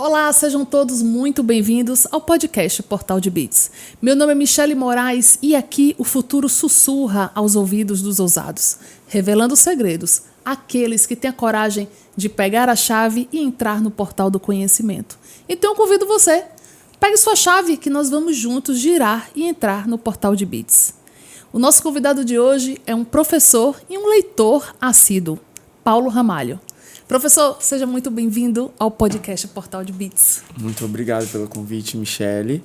Olá, sejam todos muito bem-vindos ao podcast Portal de Beats. Meu nome é Michele Moraes e aqui o futuro sussurra aos ouvidos dos ousados, revelando segredos àqueles que têm a coragem de pegar a chave e entrar no portal do conhecimento. Então eu convido você, pegue sua chave que nós vamos juntos girar e entrar no Portal de Beats. O nosso convidado de hoje é um professor e um leitor assíduo, Paulo Ramalho. Professor, seja muito bem-vindo ao podcast Portal de Beats. Muito obrigado pelo convite, Michele.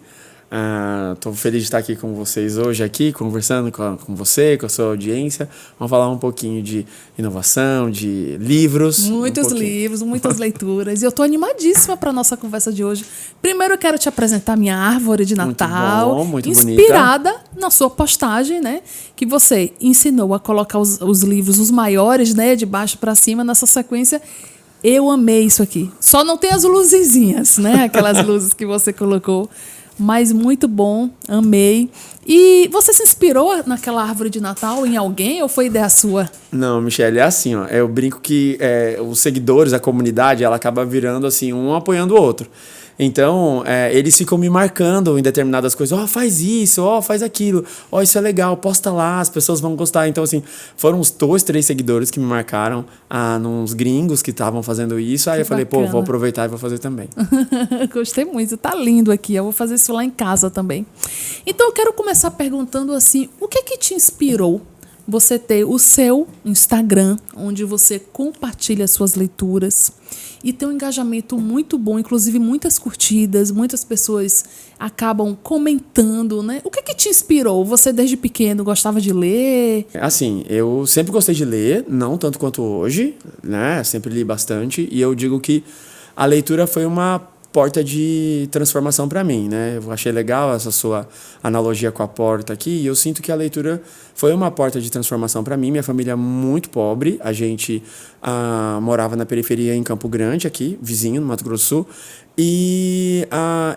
Estou feliz de estar aqui com vocês hoje, aqui, conversando com você, com a sua audiência. Vamos falar um pouquinho de inovação, de livros. Muitos livros, muitas leituras. E eu estou animadíssima para a nossa conversa de hoje. Primeiro eu quero te apresentar minha árvore de Natal. Muito inspirada bonita. Na sua postagem, né? Que você ensinou a colocar os livros, os maiores, né? De baixo para cima, nessa sequência. Eu amei isso aqui. Só não tem as luzinhas, né? Aquelas luzes que você colocou. Mas muito bom, amei. E você se inspirou naquela árvore de Natal em alguém ou foi ideia sua? Não, Michele, é assim, ó. Eu brinco que os seguidores, a comunidade, ela acaba virando assim, um apoiando o outro. Então, eles ficam me marcando em determinadas coisas. Faz isso, faz aquilo. Isso é legal, posta lá, as pessoas vão gostar. Então, assim, foram uns 2, 3 seguidores que me marcaram, nos gringos que estavam fazendo isso. Aí eu falei, vou aproveitar e vou fazer também. Gostei muito, tá lindo aqui. Eu vou fazer isso lá em casa também. Então, eu quero começar perguntando assim, o que é que te inspirou você ter o seu Instagram, onde você compartilha suas leituras e tem um engajamento muito bom, inclusive muitas curtidas, muitas pessoas acabam comentando, né? O que é que te inspirou? Você desde pequeno gostava de ler? Assim, eu sempre gostei de ler, não tanto quanto hoje, né? Sempre li bastante e eu digo que a leitura foi uma porta de transformação para mim, né? Eu achei legal essa sua analogia com a porta aqui e eu sinto que a leitura foi uma porta de transformação para mim. Minha família é muito pobre, a gente morava na periferia em Campo Grande, aqui, vizinho, no Mato Grosso do Sul, e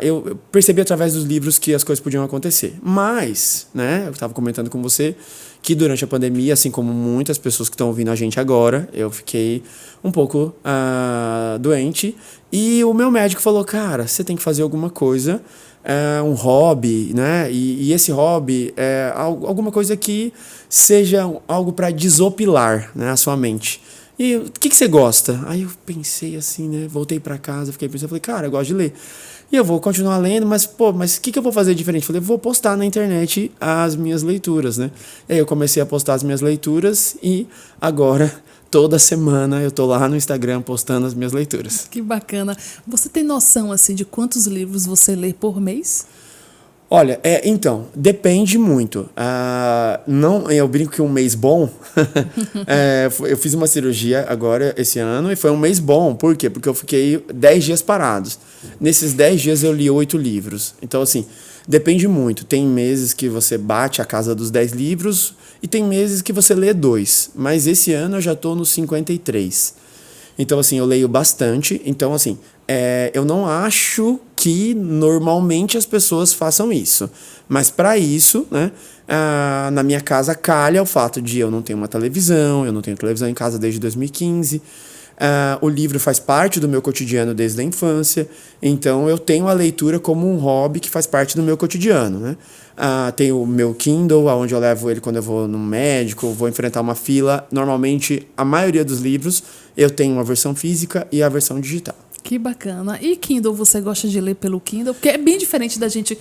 eu percebi através dos livros que as coisas podiam acontecer. Mas, né, eu estava comentando com você que durante a pandemia, assim como muitas pessoas que estão ouvindo a gente agora, eu fiquei um pouco doente. E o meu médico falou, cara, você tem que fazer alguma coisa, um hobby, né? E esse hobby é alguma coisa que seja algo para desopilar, né, a sua mente. E o que você gosta? Aí eu pensei assim, né? Voltei para casa, fiquei pensando, falei, cara, eu gosto de ler. E eu vou continuar lendo, mas o que eu vou fazer diferente? Falei, vou postar na internet as minhas leituras, né? E aí eu comecei a postar as minhas leituras e agora, toda semana, eu tô lá no Instagram postando as minhas leituras. Que bacana. Você tem noção, assim, de quantos livros você lê por mês? Olha, então, depende muito. Eu brinco que um mês bom... eu fiz uma cirurgia agora, esse ano, e foi um mês bom. Por quê? Porque eu fiquei 10 dias parados. Nesses 10 dias eu li 8 livros. Então, assim, depende muito. Tem meses que você bate a casa dos 10 livros e tem meses que você lê 2. Mas esse ano eu já estou nos 53. Então, assim, eu leio bastante. Então, assim, eu não acho que normalmente as pessoas façam isso. Mas para isso, né, na minha casa calha o fato de eu não ter uma televisão, eu não tenho televisão em casa desde 2015. O livro faz parte do meu cotidiano desde a infância. Então eu tenho a leitura como um hobby que faz parte do meu cotidiano, né? Tenho o meu Kindle, onde eu levo ele quando eu vou no médico, vou enfrentar uma fila. Normalmente, a maioria dos livros, eu tenho uma versão física e a versão digital. Que bacana. E Kindle, você gosta de ler pelo Kindle? Porque é bem diferente da gente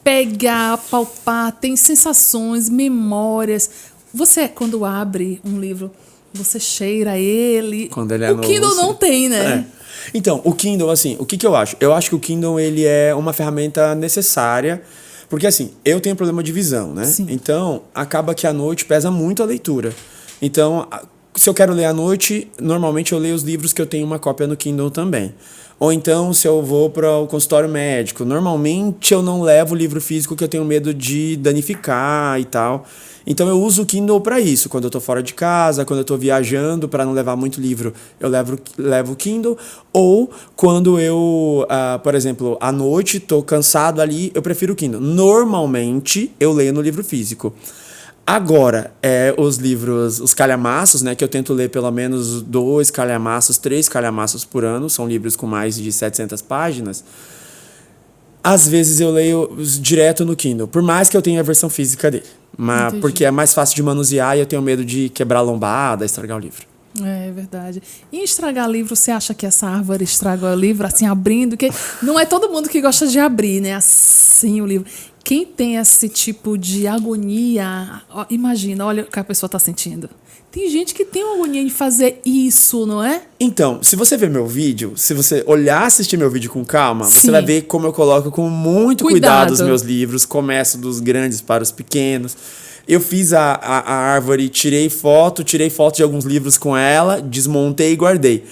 pegar, palpar, tem sensações, memórias. Você, quando abre um livro, você cheira ele. Quando ele é novo, Kindle não tem, né? Então, o Kindle, assim, o que eu acho? Eu acho que o Kindle ele é uma ferramenta necessária, porque assim, eu tenho problema de visão, né? Sim. Então, acaba que à noite pesa muito a leitura. Então, se eu quero ler à noite, normalmente eu leio os livros que eu tenho uma cópia no Kindle também. Ou então, se eu vou para o consultório médico, normalmente eu não levo o livro físico que eu tenho medo de danificar e tal. Então eu uso o Kindle para isso. Quando eu estou fora de casa, quando eu estou viajando, para não levar muito livro, eu levo o Kindle. Ou quando eu, por exemplo, à noite, estou cansado ali, eu prefiro o Kindle. Normalmente, eu leio no livro físico. Agora, os livros, os calhamaços, né, que eu tento ler pelo menos 2 calhamaços, 3 calhamaços por ano, são livros com mais de 700 páginas. Às vezes eu leio direto no Kindle, por mais que eu tenha a versão física dele. Mas porque é mais fácil de manusear e eu tenho medo de quebrar a lombada, estragar o livro. É verdade. E estragar livro, você acha que essa árvore estraga o livro, assim, abrindo? Que não é todo mundo que gosta de abrir, né? Assim, o livro. Quem tem esse tipo de agonia, imagina, olha o que a pessoa está sentindo. Tem gente que tem uma agonia em fazer isso, não é? Então, se você ver meu vídeo, se você olhar, assistir meu vídeo com calma, Sim. você vai ver como eu coloco com muito cuidado os meus livros. Começo dos grandes para os pequenos. Eu fiz a árvore, tirei foto de alguns livros com ela, desmontei e guardei.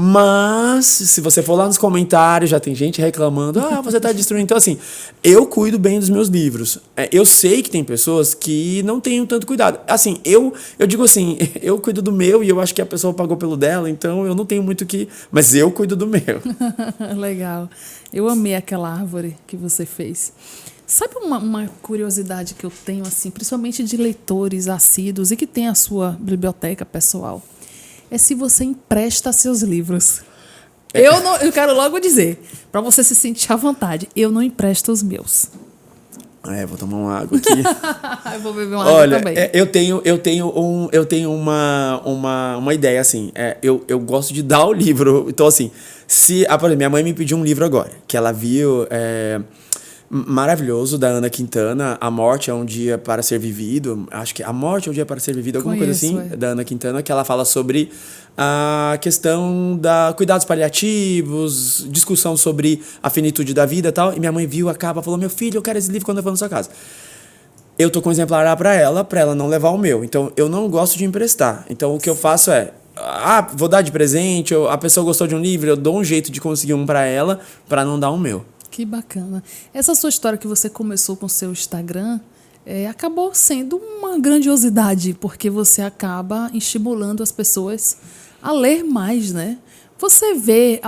Mas, se você for lá nos comentários, já tem gente reclamando, você tá destruindo. Então, assim, eu cuido bem dos meus livros. Eu sei que tem pessoas que não têm tanto cuidado. Assim, eu digo assim, eu cuido do meu e eu acho que a pessoa pagou pelo dela, então eu não tenho muito que... Mas eu cuido do meu. Legal. Eu amei aquela árvore que você fez. Sabe uma curiosidade que eu tenho, assim, principalmente de leitores assíduos e que tem a sua biblioteca pessoal? É se você empresta seus livros. Eu quero logo dizer, para você se sentir à vontade, eu não empresto os meus. Vou tomar uma água aqui. Eu vou beber uma água também. Eu tenho uma ideia, assim. Eu gosto de dar o livro. Então, assim, por exemplo, minha mãe me pediu um livro agora, que ela viu... maravilhoso, da Ana Quintana, A Morte é um Dia para Ser Vivido. Acho que A Morte é um Dia para Ser Vivido, alguma coisa assim, da Ana Quintana, que ela fala sobre a questão da cuidados paliativos, discussão sobre a finitude da vida e tal. E minha mãe viu a capa e falou: meu filho, eu quero esse livro quando eu for na sua casa. Eu tô com um exemplar lá para ela não levar o meu. Então, eu não gosto de emprestar. Então, o que eu faço vou dar de presente, a pessoa gostou de um livro, eu dou um jeito de conseguir um para ela, para não dar o meu. Que bacana. Essa sua história que você começou com o seu Instagram acabou sendo uma grandiosidade, porque você acaba estimulando as pessoas a ler mais, né? Você vê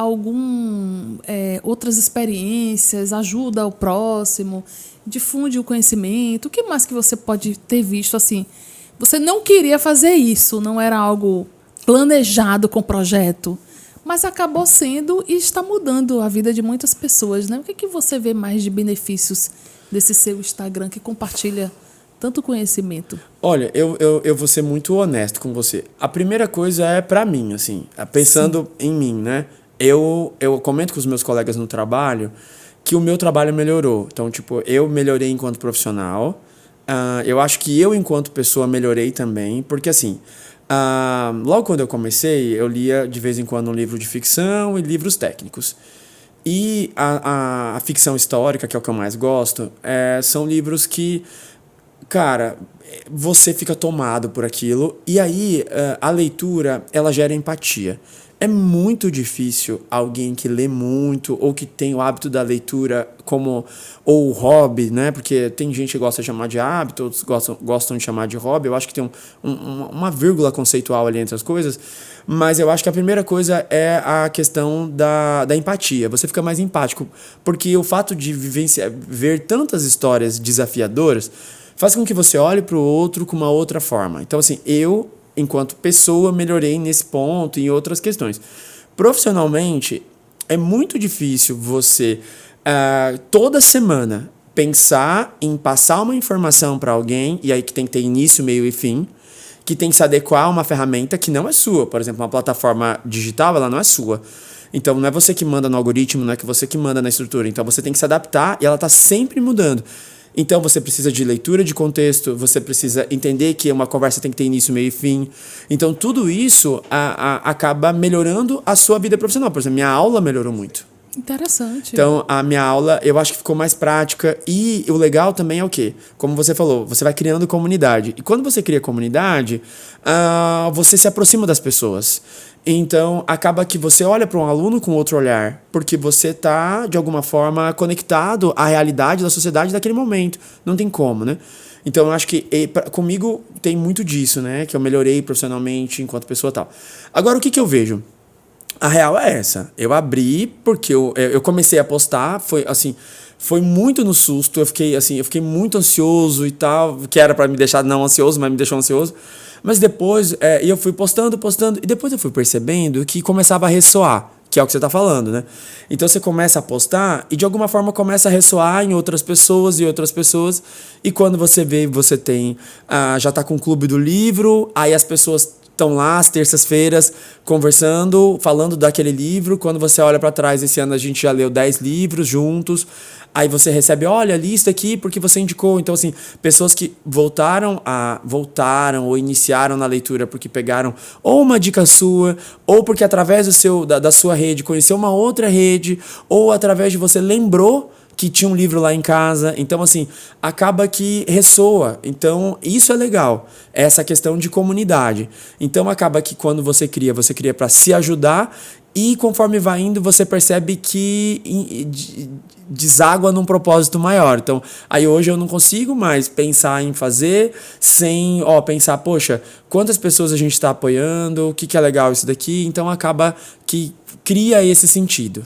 outras experiências, ajuda o próximo, difunde o conhecimento. O que mais que você pode ter visto assim? Você não queria fazer isso, não era algo planejado com projeto, mas acabou sendo e está mudando a vida de muitas pessoas, né? O que você vê mais de benefícios desse seu Instagram que compartilha tanto conhecimento? Olha, eu vou ser muito honesto com você. A primeira coisa é pra mim, assim, pensando em mim, né? Eu comento com os meus colegas no trabalho que o meu trabalho melhorou. Então, tipo, eu melhorei enquanto profissional. Eu acho que eu, enquanto pessoa, melhorei também, porque assim... logo quando eu comecei, eu lia de vez em quando um livro de ficção e livros técnicos. E a ficção histórica, que é o que eu mais gosto, são livros que, cara, você fica tomado por aquilo. E aí, a leitura, ela gera empatia. É muito difícil alguém que lê muito ou que tem o hábito da leitura ou hobby, né? Porque tem gente que gosta de chamar de hábito, outros gostam de chamar de hobby. Eu acho que tem uma vírgula conceitual ali entre as coisas. Mas eu acho que a primeira coisa é a questão da empatia. Você fica mais empático. Porque o fato de ver tantas histórias desafiadoras faz com que você olhe para o outro com uma outra forma. Então, assim, enquanto pessoa, melhorei nesse ponto e em outras questões. Profissionalmente, é muito difícil você, toda semana, pensar em passar uma informação para alguém, e aí que tem que ter início, meio e fim, que tem que se adequar a uma ferramenta que não é sua. Por exemplo, uma plataforma digital, ela não é sua. Então, não é você que manda no algoritmo, não é que você que manda na estrutura. Então, você tem que se adaptar e ela está sempre mudando. Então, você precisa de leitura de contexto, você precisa entender que uma conversa tem que ter início, meio e fim. Então, tudo isso acaba melhorando a sua vida profissional. Por exemplo, minha aula melhorou muito. Interessante. Então, a minha aula, eu acho que ficou mais prática. E o legal também é o quê? Como você falou, você vai criando comunidade. E quando você cria comunidade, você se aproxima das pessoas. Então, acaba que você olha para um aluno com outro olhar, porque você está, de alguma forma, conectado à realidade da sociedade daquele momento. Não tem como, né? Então, eu acho que comigo tem muito disso, né? Que eu melhorei profissionalmente enquanto pessoa e tal. Agora, o que eu vejo? A real é essa. Eu abri porque eu comecei a postar, foi assim, foi muito no susto. Eu fiquei muito ansioso e tal, que era para me deixar não ansioso, mas me deixou ansioso. Mas depois, eu fui postando, e depois eu fui percebendo que começava a ressoar, que é o que você tá falando, né? Então você começa a postar e de alguma forma começa a ressoar em outras pessoas e outras pessoas. E quando você vê, você tem, já tá com o clube do livro, aí as pessoas estão lá às terças-feiras conversando, falando daquele livro. Quando você olha para trás, esse ano a gente já leu 10 livros juntos. Aí você recebe, olha, a lista aqui porque você indicou. Então, assim, pessoas que voltaram ou iniciaram na leitura porque pegaram ou uma dica sua, ou porque através da sua rede conheceu uma outra rede, ou através de você lembrou que tinha um livro lá em casa. Então, assim, acaba que ressoa. Então, isso é legal. Essa questão de comunidade. Então, acaba que quando você cria para se ajudar e conforme vai indo, você percebe que deságua num propósito maior. Então, aí hoje eu não consigo mais pensar em fazer sem pensar, poxa, quantas pessoas a gente está apoiando, o que é legal isso daqui. Então, acaba que cria esse sentido.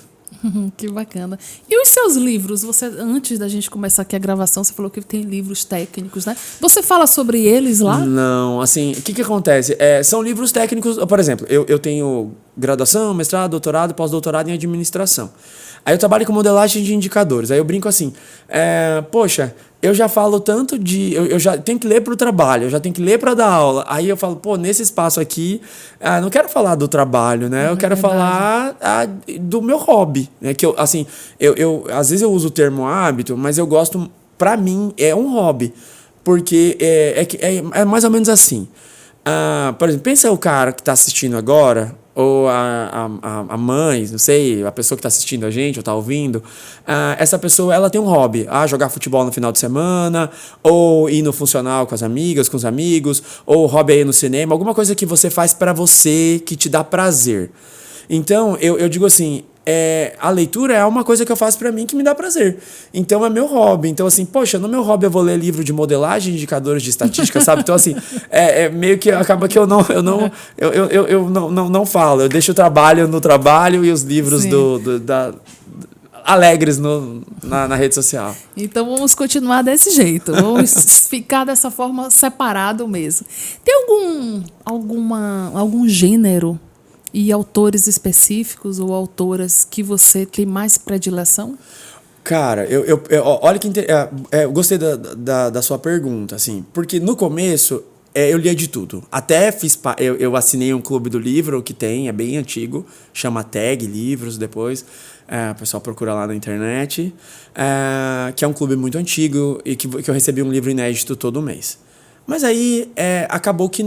Que bacana. E os seus livros? Você, antes da gente começar aqui a gravação, você falou que tem livros técnicos, né? Você fala sobre eles lá? Não, assim, o que acontece? São livros técnicos, por exemplo, eu tenho graduação, mestrado, doutorado, pós-doutorado em administração. Aí eu trabalho com modelagem de indicadores. Aí eu brinco assim, poxa, eu já falo tanto eu já tenho que ler para o trabalho, eu já tenho que ler para dar aula. Aí eu falo, nesse espaço aqui, não quero falar do trabalho, né? Eu quero falar do meu hobby, né? Que eu às vezes eu uso o termo hábito, mas eu gosto, para mim, é um hobby. Porque é mais ou menos assim. Por exemplo, pensa o cara que está assistindo agora, ou a mãe, não sei, a pessoa que está assistindo a gente ou está ouvindo, essa pessoa ela tem um hobby, jogar futebol no final de semana, ou ir no funcional com as amigas, com os amigos, ou hobby é ir no cinema, alguma coisa que você faz para você, que te dá prazer. Então, eu digo assim, a leitura é uma coisa que eu faço para mim que me dá prazer. Então, é meu hobby. Então, assim, poxa, no meu hobby eu vou ler livro de modelagem, indicadores de estatística, sabe? Então, assim, meio que acaba que eu não falo. Eu deixo o trabalho no trabalho e os livros alegres na rede social. Então vamos continuar desse jeito. Vamos ficar dessa forma separado mesmo. Tem algum gênero e autores específicos ou autoras que você tem mais predileção? Cara, olha que eu gostei da sua pergunta, assim, porque no começo eu lia de tudo. Até eu assinei um clube do livro que é bem antigo, chama Tag Livros depois. O pessoal procura lá na internet, que é um clube muito antigo e que eu recebi um livro inédito todo mês. Mas aí acabou que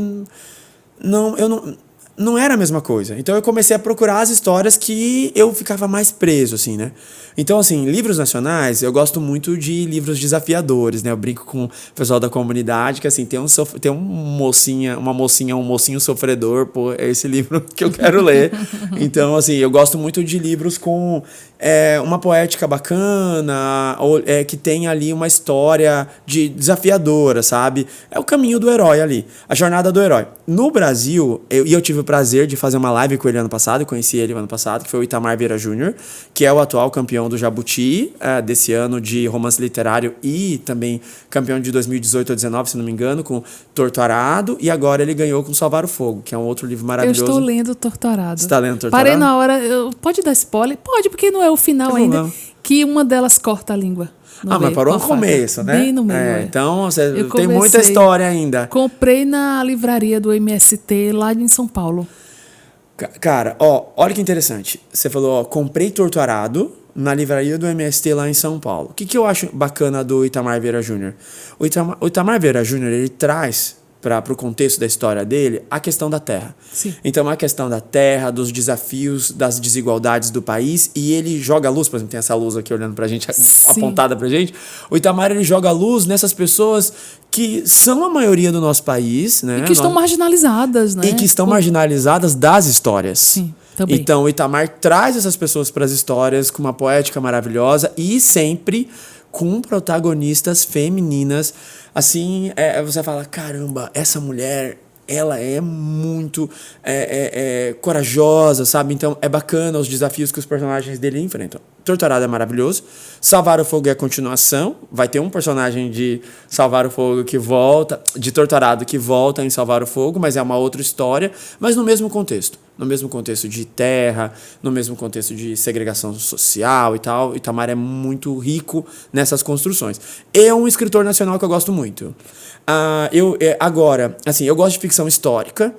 não era a mesma coisa. Então eu comecei a procurar as histórias que eu ficava mais preso, assim, né? Então, assim, livros nacionais, eu gosto muito de livros desafiadores, né? Eu brinco com o pessoal da comunidade que, assim, tem um mocinho sofredor, é esse livro que eu quero ler. Então, assim, eu gosto muito de livros com uma poética bacana, que tem ali uma história desafiadora, sabe? É o caminho do herói ali, a jornada do herói. No Brasil, eu tive o prazer de fazer uma live com ele ano passado, conheci ele ano passado, que foi o Itamar Vieira Júnior, que é o atual campeão do Jabuti desse ano de romance literário e também campeão de 2018 ou 2019, se não me engano, com Torto Arado, e agora ele ganhou com Salvar o Fogo, que é um outro livro maravilhoso. Eu estou lendo Torto Arado. Você está lendo Torto Parei Arado? na hora, pode dar spoiler? Pode, porque não é o final ainda, que uma delas corta a língua. Mas parou no começo, né? Bem no meio. Então, tem muita história ainda. Comprei na livraria do MST lá em São Paulo. Cara, olha que interessante. Você falou, comprei Torto Arado na livraria do MST lá em São Paulo. O que eu acho bacana do Itamar Vieira Júnior? O Itamar Vieira Júnior, ele traz para o contexto da história dele, a questão da terra. Sim. Então, a questão da terra, dos desafios, das desigualdades do país, e ele joga a luz, por exemplo, tem essa luz aqui olhando pra gente, apontada pra gente. O Itamar, ele joga a luz nessas pessoas que são a maioria do nosso país, né? E que estão marginalizadas, né? E que estão marginalizadas das histórias. Sim. Também. Então, o Itamar traz essas pessoas para as histórias com uma poética maravilhosa e sempre com protagonistas femininas. Assim, você fala, caramba, essa mulher ela é muito corajosa, sabe? Então é bacana os desafios que os personagens dele enfrentam. Torturado é maravilhoso. Salvar o Fogo é a continuação. Vai ter um personagem de Salvar o Fogo que volta, de Torturado que volta em Salvar o Fogo, mas é uma outra história, mas no mesmo contexto. No mesmo contexto de terra, no mesmo contexto de segregação social e tal. Itamar é muito rico nessas construções. É um escritor nacional que eu gosto muito. Agora, assim, eu gosto de ficção histórica.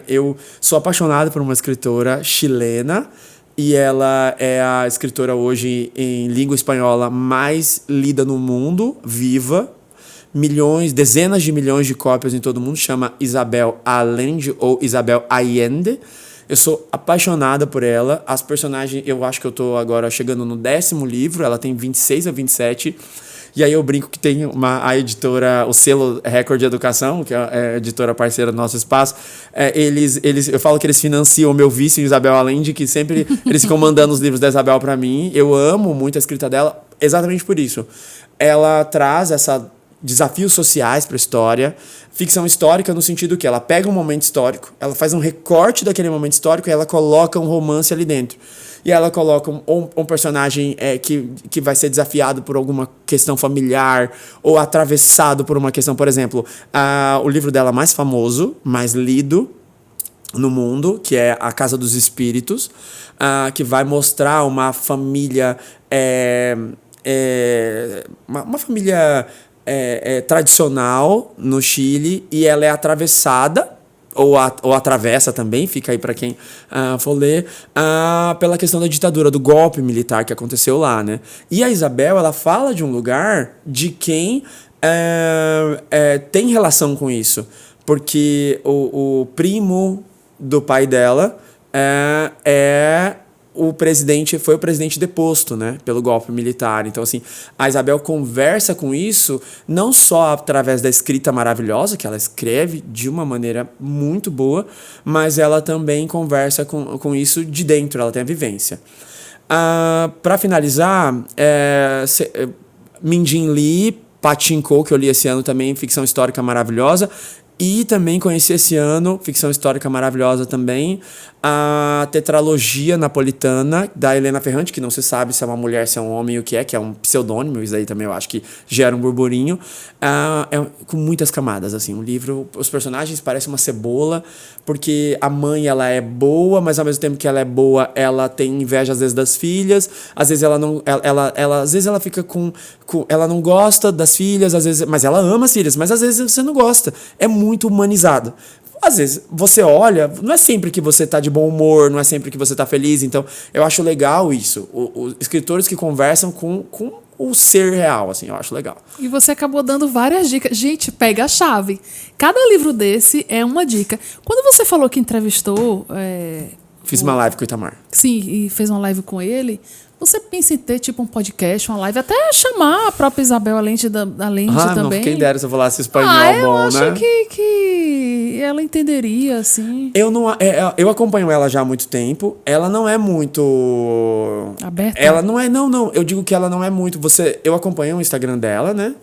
Eu sou apaixonado por uma escritora chilena e ela é a escritora hoje em língua espanhola mais lida no mundo, viva. Dezenas de milhões de cópias em todo mundo, chama Isabel Allende ou Isabel Allende. Eu sou apaixonada por ela. As personagens, eu acho que eu tô agora chegando no 10º livro, ela tem 26 a 27. E aí eu brinco que tem a editora, o selo Record Educação, que é a editora parceira do nosso espaço, eu falo que eles financiam o meu vício em Isabel Allende, que sempre eles ficam mandando os livros da Isabel para mim. Eu amo muito a escrita dela, exatamente por isso. Ela traz desafios sociais para a história, ficção histórica no sentido que ela pega um momento histórico, ela faz um recorte daquele momento histórico e ela coloca um romance ali dentro. E ela coloca um personagem que vai ser desafiado por alguma questão familiar ou atravessado por uma questão, por exemplo, o livro dela mais famoso, mais lido no mundo, que é A Casa dos Espíritos, que vai mostrar uma família uma família tradicional no Chile, e ela é atravessada ou atravessa também, fica aí para quem for ler, pela questão da ditadura, do golpe militar que aconteceu lá, né? E a Isabel, ela fala de um lugar de quem tem relação com isso, porque o primo do pai dela foi o presidente deposto, né, pelo golpe militar. Então, assim, a Isabel conversa com isso não só através da escrita maravilhosa, que ela escreve de uma maneira muito boa, mas ela também conversa com isso de dentro, ela tem a vivência. Para finalizar, Min-Jin Lee, Pachinko, que eu li esse ano também, ficção histórica maravilhosa. E também conheci esse ano, ficção histórica maravilhosa também, a Tetralogia Napolitana, da Helena Ferrante, que não se sabe se é uma mulher, se é um homem, o que é um pseudônimo, isso aí também eu acho que gera um burburinho, com muitas camadas, assim, um livro, os personagens parecem uma cebola, porque a mãe, ela é boa, mas ao mesmo tempo que ela é boa, ela tem inveja, às vezes, das filhas, às vezes às vezes ela fica ela não gosta das filhas, às vezes, mas ela ama as filhas, mas às vezes você não gosta, é muito humanizado. Às vezes você olha, não é sempre que você tá de bom humor, não é sempre que você tá feliz, então eu acho legal isso, os escritores que conversam com o ser real, assim, eu acho legal. E você acabou dando várias dicas. Gente, pega a chave. Cada livro desse é uma dica. Quando você falou que entrevistou... Fiz uma live com o Itamar. Sim, e fez uma live com ele... Você pensa em ter tipo um podcast, uma live, até chamar a própria Isabel Allende também? Não, quem dera se eu falasse espanhol bom, né? Eu acho que ela entenderia, assim. Eu acompanho ela já há muito tempo. Ela não é muito... aberta? Ela não é, não. Eu digo que ela não é muito... Eu acompanho o Instagram dela, né?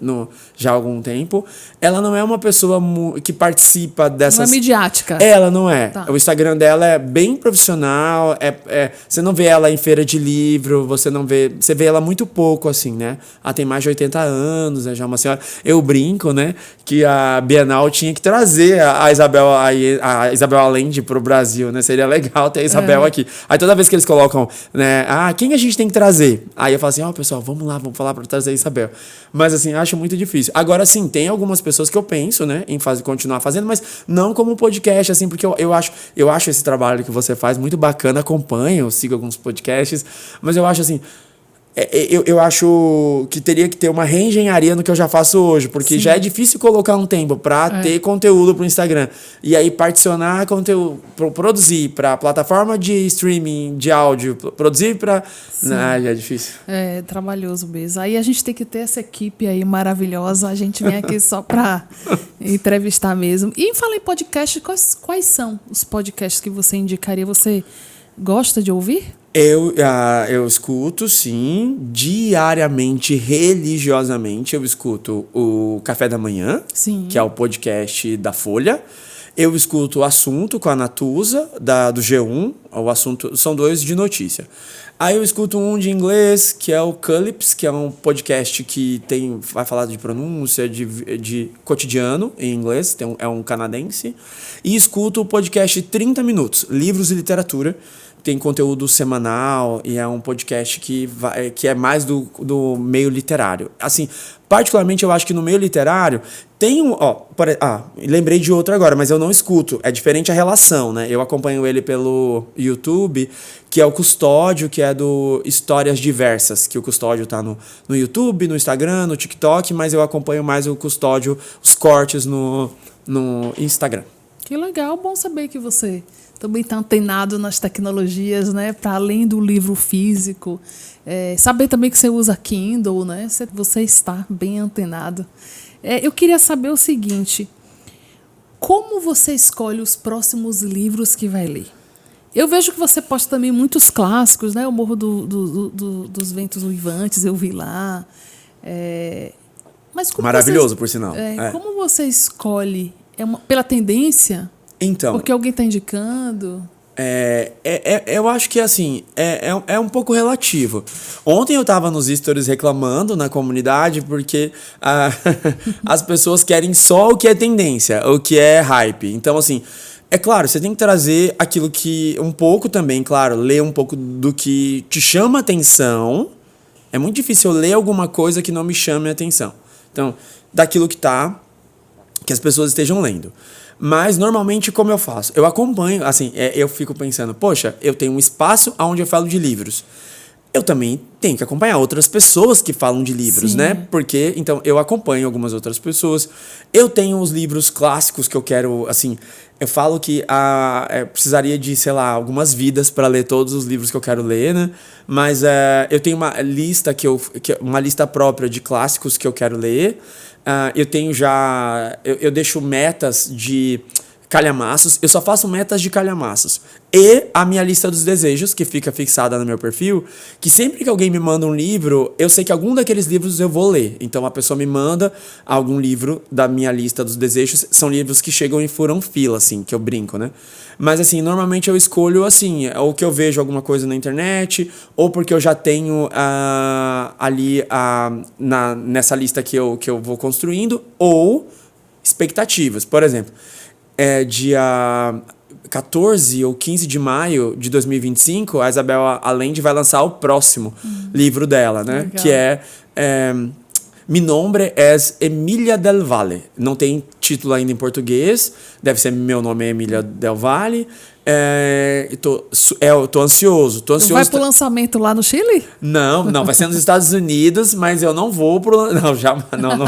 Já há algum tempo. Ela não é uma pessoa que participa dessas... Não é midiática. Ela não é. Tá. O Instagram dela é bem profissional. Você não vê ela em feira de livro, você vê ela muito pouco, assim, né? Ela tem mais de 80 anos, né? Já é uma senhora. Eu brinco, né? Que a Bienal tinha que trazer a Isabel Allende pro Brasil, né? Seria legal ter a Isabel aqui. Aí toda vez que eles colocam, né? Quem a gente tem que trazer? Aí eu falo assim, pessoal, vamos lá, vamos falar para trazer a Isabel. Mas, assim, acho muito difícil. Agora, sim, tem algumas pessoas que eu penso, né? Em continuar fazendo, mas não como um podcast, assim, porque eu acho esse trabalho que você faz muito bacana, acompanho, sigo alguns podcasts, mas eu acho assim, eu acho que teria que ter uma reengenharia no que eu já faço hoje, porque já é difícil colocar um tempo para ter conteúdo pro Instagram. E aí particionar conteúdo, produzir para plataforma de streaming, de áudio, produzir para... já é difícil. É trabalhoso mesmo. Aí a gente tem que ter essa equipe aí maravilhosa, a gente vem aqui só para entrevistar mesmo. E em falar em podcast, quais são os podcasts que você indicaria? Você gosta de ouvir? Eu escuto, sim, diariamente, religiosamente. Eu escuto o Café da Manhã, sim, que é o podcast da Folha. Eu escuto o Assunto com a Natuza, do G1. O Assunto são 2 de notícia. Aí eu escuto um de inglês, que é o Culips, que é um podcast que vai falar de pronúncia, de cotidiano em inglês, é um canadense. E escuto o podcast 30 Minutos, Livros e Literatura. Tem conteúdo semanal e é um podcast que é mais do meio literário. Assim, particularmente eu acho que no meio literário tem lembrei de outro agora, mas eu não escuto. É diferente a relação, né? Eu acompanho ele pelo YouTube, que é o Custódio, que é do Histórias Diversas, que o Custódio tá no YouTube, no Instagram, no TikTok, mas eu acompanho mais o Custódio, os cortes no Instagram. Que legal, bom saber que você também está antenado nas tecnologias, né? Para além do livro físico. Saber também que você usa Kindle, né? Você está bem antenado. Eu queria saber o seguinte: como você escolhe os próximos livros que vai ler? Eu vejo que você posta também muitos clássicos, né? O Morro dos Ventos Uivantes, eu vi lá. Mas como maravilhoso, por sinal. Como você escolhe? Pela tendência? Então, porque alguém está indicando? Eu acho que assim, é um pouco relativo. Ontem eu estava nos stories reclamando na comunidade porque as pessoas querem só o que é tendência, o que é hype. Então, assim, é claro, você tem que trazer aquilo que, um pouco também, claro, ler um pouco do que te chama atenção. É muito difícil eu ler alguma coisa que não me chame a atenção. Então, daquilo que as pessoas estejam lendo. Mas, normalmente, como eu faço? Eu acompanho, assim, eu fico pensando, poxa, eu tenho um espaço onde eu falo de livros. Eu também tenho que acompanhar outras pessoas que falam de livros, né? Porque, então, eu acompanho algumas outras pessoas. Eu tenho os livros clássicos que eu quero, assim, eu falo que precisaria de, sei lá, algumas vidas para ler todos os livros que eu quero ler, né? Mas eu tenho uma lista uma lista própria de clássicos que eu quero ler. Eu tenho eu deixo metas de calhamaços, eu só faço metas de calhamaços. E a minha lista dos desejos, que fica fixada no meu perfil, que sempre que alguém me manda um livro, eu sei que algum daqueles livros eu vou ler. Então a pessoa me manda algum livro da minha lista dos desejos, são livros que chegam e furam fila, assim, que eu brinco, né? Mas, assim, normalmente eu escolho, assim, ou que eu vejo alguma coisa na internet, ou porque eu já tenho ali nessa lista que eu vou construindo, ou expectativas. Por exemplo, dia 14 ou 15 de maio de 2025, a Isabel Allende vai lançar o próximo livro dela, né? Legal. Que é Mi Nombre es Emilia del Valle. Não tem título ainda em português. Deve ser Meu Nome é Emilia del Valle. Eu tô ansioso. Vai pro lançamento lá no Chile? Não, vai ser nos Estados Unidos, mas eu não vou pro... Não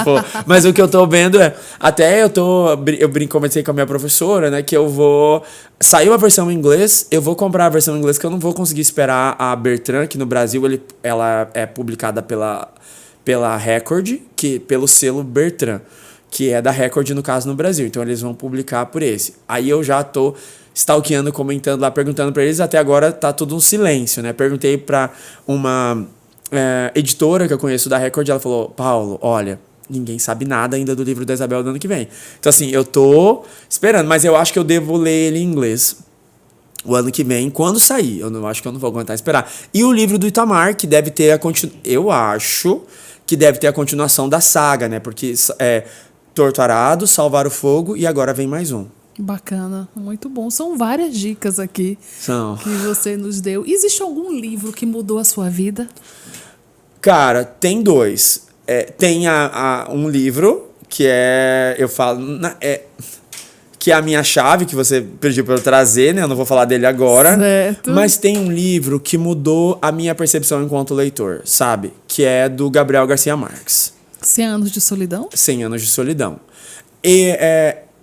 vou. Mas o que eu tô vendo até eu conversei com a minha professora, né, que eu vou... Saiu a versão em inglês, eu vou comprar a versão em inglês, que eu não vou conseguir esperar a Bertrand, que no Brasil ela é publicada pela Record, pelo selo Bertrand, que é da Record, no caso, no Brasil. Então, eles vão publicar por esse. Aí eu já tô stalkeando, comentando lá, perguntando para eles. Até agora tá tudo um silêncio, né? Perguntei para uma editora que eu conheço da Record, ela falou, Paulo, olha, ninguém sabe nada ainda do livro da Isabel do ano que vem. Então, assim, eu tô esperando, mas eu acho que eu devo ler ele em inglês o ano que vem, quando sair. Eu não acho que eu não vou aguentar esperar. E o livro do Itamar, que deve ter eu acho que deve ter a continuação da saga, né? Porque Torto Arado, Salvar o Fogo e agora vem mais um. Bacana, muito bom. São várias dicas aqui que você nos deu. Existe algum livro que mudou a sua vida? Cara, tem 2. Tem um livro que eu falo... que é a minha chave, que você pediu para eu trazer, né? Eu não vou falar dele agora. Certo. Mas tem um livro que mudou a minha percepção enquanto leitor, sabe? Que é do Gabriel Garcia Marques. 100 Anos de Solidão? 100 Anos de Solidão. E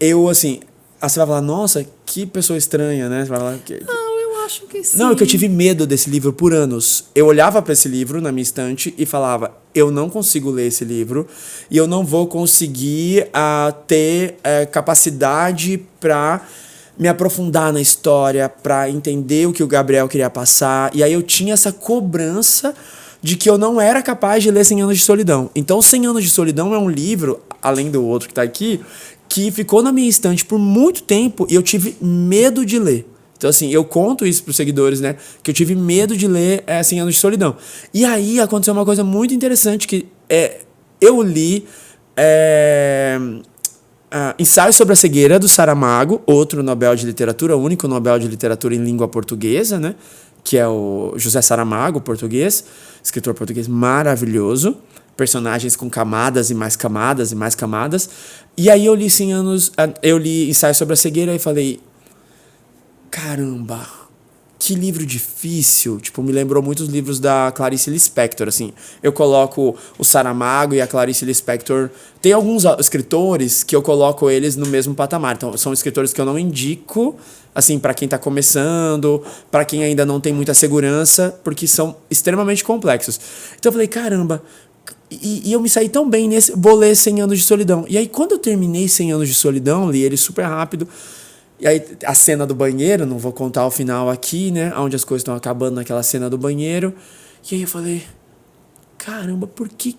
eu, assim... você vai falar, nossa, que pessoa estranha, né? Você vai falar, Não, eu acho que sim. Não, é que eu tive medo desse livro por anos. Eu olhava para esse livro na minha estante e falava, eu não consigo ler esse livro e eu não vou conseguir ter capacidade para me aprofundar na história, para entender o que o Gabriel queria passar. E aí eu tinha essa cobrança de que eu não era capaz de ler 100 Anos de Solidão. Então, 100 Anos de Solidão é um livro, além do outro que está aqui, que ficou na minha estante por muito tempo e eu tive medo de ler. Então, assim, eu conto isso pros seguidores, né? Que eu tive medo de ler 100 Anos de Solidão. E aí aconteceu uma coisa muito interessante que eu li Ensaio sobre a Cegueira, do Saramago, outro Nobel de Literatura, o único Nobel de Literatura em língua portuguesa, né? Que é o José Saramago, português, escritor português maravilhoso, personagens com camadas e mais camadas e mais camadas. E aí eu li Ensaio sobre a Cegueira e falei, caramba, que livro difícil. Tipo, me lembrou muito os livros da Clarice Lispector, assim. Eu coloco o Saramago e a Clarice Lispector. Tem alguns escritores que eu coloco eles no mesmo patamar. Então, são escritores que eu não indico, assim, para quem tá começando, para quem ainda não tem muita segurança, porque são extremamente complexos. Então eu falei, caramba, e eu me saí tão bem nesse, vou ler 100 Anos de Solidão. E aí, quando eu terminei 100 Anos de Solidão, li ele super rápido. E aí, a cena do banheiro, não vou contar o final aqui, né? Onde as coisas estão acabando naquela cena do banheiro. E aí eu falei, caramba, por que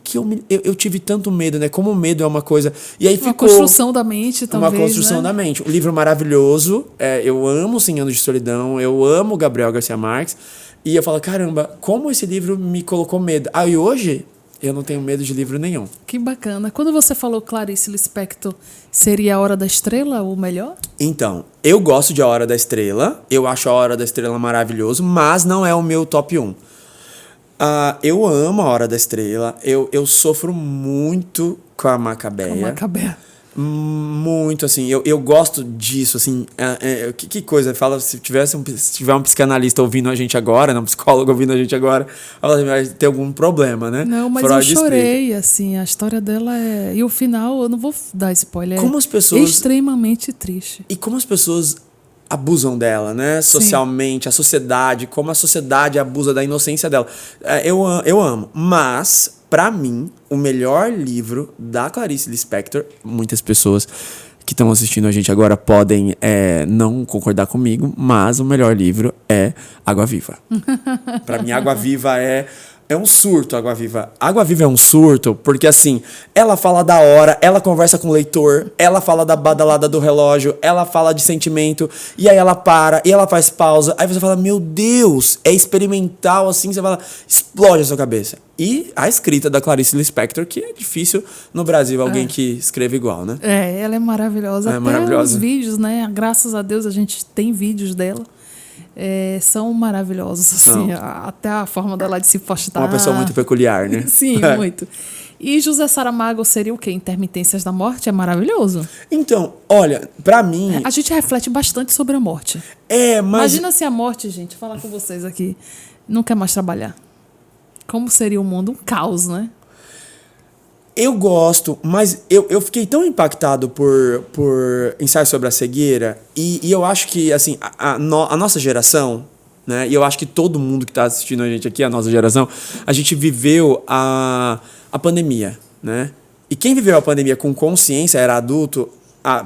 eu tive tanto medo, né? Como o medo é uma coisa... E aí uma construção da mente, talvez, uma construção, né? Da mente. Um livro maravilhoso. Eu amo 100 Anos de Solidão. Eu amo Gabriel Garcia Marques. E eu falo, caramba, como esse livro me colocou medo. E hoje... eu não tenho medo de livro nenhum. Que bacana. Quando você falou Clarice Lispector, seria A Hora da Estrela o melhor? Então, eu gosto de A Hora da Estrela. Eu acho A Hora da Estrela maravilhoso, mas não é o meu top 1. Eu amo A Hora da Estrela. Eu sofro muito com a Macabeia. Com a Macabeia. Muito, assim, eu gosto disso, assim, que coisa, fala, se tiver um psicanalista ouvindo a gente agora, um psicólogo ouvindo a gente agora, vai ter algum problema, né? Não, mas Freud eu chorei, explica. Assim, a história dela e o final, eu não vou dar spoiler, como as pessoas, extremamente triste. E como as pessoas abusam dela, né? Socialmente, a sociedade, como a sociedade abusa da inocência dela. Eu amo, mas... pra mim, o melhor livro da Clarice Lispector, muitas pessoas que estão assistindo a gente agora podem não concordar comigo, mas o melhor livro é Água Viva. Pra mim, Água Viva é um surto, Água Viva. Água Viva é um surto porque, assim, ela fala da hora, ela conversa com o leitor, ela fala da badalada do relógio, ela fala de sentimento, e aí ela para, e ela faz pausa, aí você fala, meu Deus, é experimental, assim, você fala, explode a sua cabeça. E a escrita da Clarice Lispector, que é difícil no Brasil, alguém que escreva igual, né? Ela é maravilhosa. Até maravilhosa. Os vídeos, né? Graças a Deus a gente tem vídeos dela. São maravilhosos, assim, até a forma dela de se postar. Uma pessoa muito peculiar, né? Sim, muito. E José Saramago seria o quê? Intermitências da Morte? É maravilhoso. Então, olha, pra mim... a gente reflete bastante sobre a morte. Mas... imagina se a morte, gente, falar com vocês aqui, não quer mais trabalhar. Como seria o mundo? Um caos, né? Eu gosto, mas eu fiquei tão impactado por Ensaio sobre a Cegueira e eu acho que, assim, a nossa geração, né? E eu acho que todo mundo que está assistindo a gente aqui, a nossa geração, a gente viveu a pandemia, né? E quem viveu a pandemia com consciência, era adulto,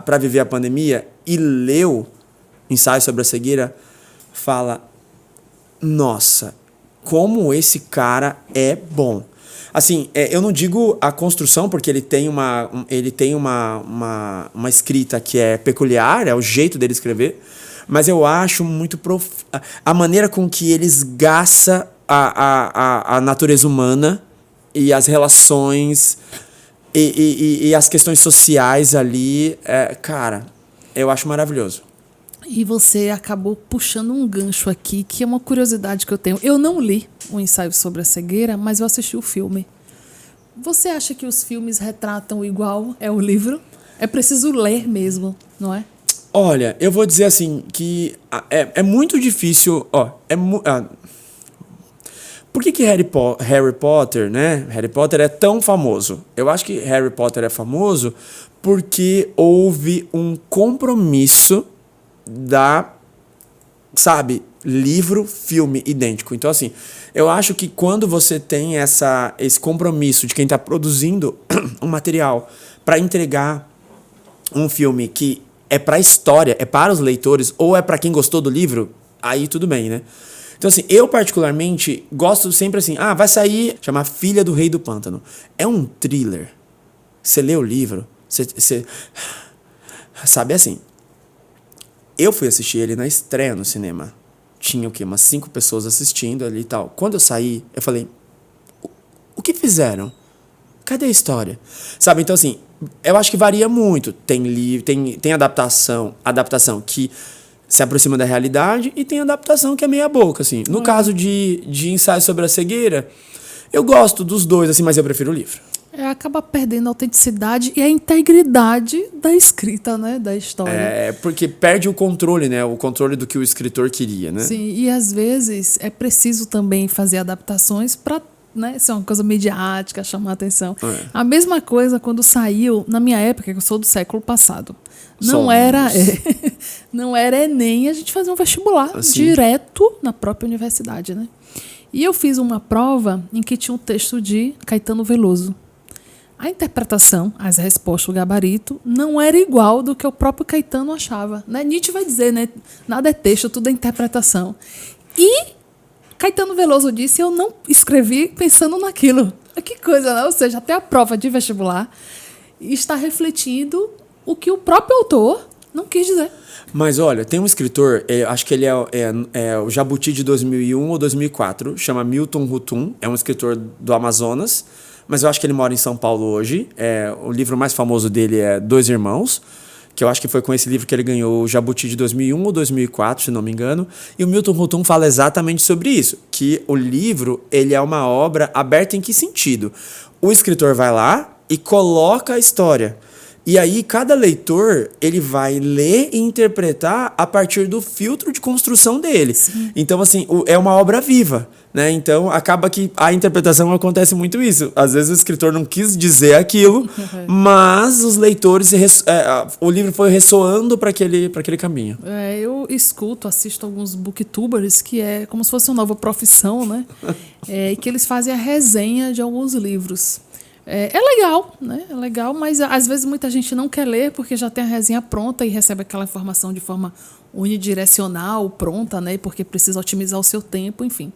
para viver a pandemia e leu Ensaio sobre a Cegueira, fala, nossa, como esse cara é bom. Assim, eu não digo a construção, porque ele tem uma escrita que é peculiar, é o jeito dele escrever, mas eu acho muito a maneira com que ele esgaça a natureza humana e as relações e as questões sociais ali, cara, eu acho maravilhoso. E você acabou puxando um gancho aqui, que é uma curiosidade que eu tenho. Eu não li o Ensaio sobre a Cegueira, mas eu assisti o filme. Você acha que os filmes retratam igual o livro? É preciso ler mesmo, não é? Olha, eu vou dizer assim, que é muito difícil... Por que Harry Potter, né? Harry Potter é tão famoso? Eu acho que Harry Potter é famoso porque houve um compromisso livro, filme idêntico. Então, assim, eu acho que quando você tem esse compromisso de quem está produzindo um material para entregar um filme que é para a história, é para os leitores, ou é para quem gostou do livro, aí tudo bem, né? Então, assim, eu particularmente gosto sempre assim, vai sair, chama Filha do Rei do Pântano. É um thriller. Você lê o livro, sabe assim, eu fui assistir ele na estreia no cinema. Tinha o quê? Umas 5 pessoas assistindo ali e tal. Quando eu saí, eu falei, o que fizeram? Cadê a história? Sabe, então assim, eu acho que varia muito. Tem adaptação que se aproxima da realidade e tem adaptação que é meia boca, assim. No caso de Ensaio sobre a Cegueira, eu gosto dos dois, assim, mas eu prefiro o livro. Acaba perdendo a autenticidade e a integridade da escrita, né? Da história. Porque perde o controle, né? O controle do que o escritor queria, né? Sim, e às vezes é preciso também fazer adaptações para, né, ser uma coisa midiática, chamar a atenção. A mesma coisa quando saiu, na minha época, que eu sou do século passado. Não era Enem, a gente fazia um vestibular direto na própria universidade, né? E eu fiz uma prova em que tinha um texto de Caetano Veloso. A interpretação, as respostas, o gabarito, não era igual do que o próprio Caetano achava. Né? Nietzsche vai dizer, né? Nada é texto, tudo é interpretação. E Caetano Veloso disse, eu não escrevi pensando naquilo. Que coisa, né? Ou seja, até a prova de vestibular está refletindo o que o próprio autor não quis dizer. Mas olha, tem um escritor, acho que ele é o Jabuti de 2001 ou 2004, chama Milton Hutum, é um escritor do Amazonas, mas eu acho que ele mora em São Paulo hoje. O livro mais famoso dele é Dois Irmãos, que eu acho que foi com esse livro que ele ganhou o Jabuti de 2001 ou 2004, se não me engano. E o Milton Hutum fala exatamente sobre isso, que o livro ele é uma obra aberta em que sentido? O escritor vai lá e coloca a história. E aí, cada leitor, ele vai ler e interpretar a partir do filtro de construção dele. Sim. Então, assim, é uma obra viva, né? Então, acaba que a interpretação acontece muito isso. Às vezes, o escritor não quis dizer aquilo, mas os leitores, o livro foi ressoando para aquele caminho. Eu assisto alguns booktubers, que é como se fosse uma nova profissão, né? Que eles fazem a resenha de alguns livros. É legal, né? É legal, mas às vezes muita gente não quer ler porque já tem a resenha pronta e recebe aquela informação de forma unidirecional, pronta, né? Porque precisa otimizar o seu tempo, enfim.